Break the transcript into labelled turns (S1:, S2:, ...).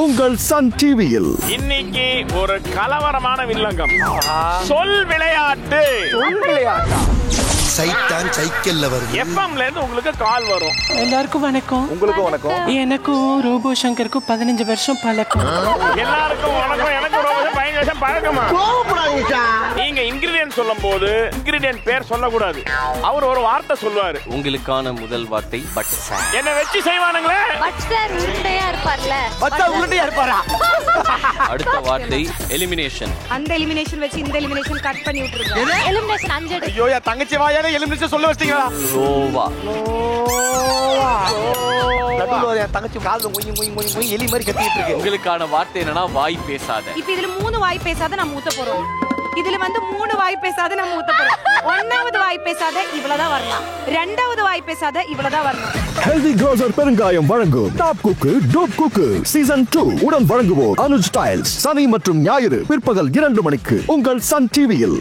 S1: உங்கள் சன் டிவியில்.
S2: இன்னைக்கு ஒரு கலவரமான வில்லங்கம். சொல் விளையாட்டு.
S3: சைத்தான் சைக்கிள்ல வருது.
S2: எஃப்எம்ல இருந்து உங்களுக்கு கால் வரும்.
S4: எல்லாருக்கும் வணக்கம்.
S1: உங்களுக்கு வணக்கம்.
S4: எனக்கும் ரோபோ சங்கருக்கும் 15 வருஷம் பழக்கம்.
S2: எல்லாருக்கும் வணக்கம். எனக்கு ரொம்ப 15 வருஷம் பழக்கமா. நீங்க இன்கிரிடியன்ட் சொல்லும் போது இன்கிரிடியன்ட் பேர் சொல்லக்கூடாது. அவர் ஒரு வார்த்தை சொல்லுவாரு.
S5: உங்களுக்கான முதல் வார்த்தை பட்சா.
S2: என்ன வெச்சு செய்வானுங்களே.
S6: பட்சர் உருண்டையா இருப்பார்ல.
S4: பச்சா உருண்டையா இருப்பாரா?
S5: அடுத்த வார்த்தை எலிமினேஷன்.
S6: அந்த எலிமினேஷன் வச்சு இந்த எலிமினேஷன் கட் பண்ணி விட்டுருங்க. எலிமினேஷன் 5 எடு.
S2: ஐயோ என் தங்கச்சி வாயால எலிமினேஷன் சொல்ல வச்சிட்டீங்களா?
S5: ரோவா.
S4: என் தங்கச்சி கால்ல மொய் எலி மாதிரி கத்திட்டு இருக்கு.
S5: உங்களுக்கான வார்த்தை என்னன்னா வாய் பேசாத.
S6: இப்போ இதுல 3 வாய் பேசாத நம்ம ஊத்த போறோம். இதுல வந்து 3 வாய் பேசாத நம்ம ஊத்த போறோம். 1வது வாய் பேசாத இவ்வளவுதான் வரலாம். 2வது வாய் பேசாத இவ்வளவுதான் வரணும்.
S1: ஹெல்தி க்ரோசர் பெருங்காயம் வழங்கும் டாப் குக்கு டோப் குக்கு சீசன் 2 உடன் வழங்குவோர் அனுஜ் டைல்ஸ். சனி மற்றும் ஞாயிறு பிற்பகல் 2 மணிக்கு உங்கள் சன் டிவியில்.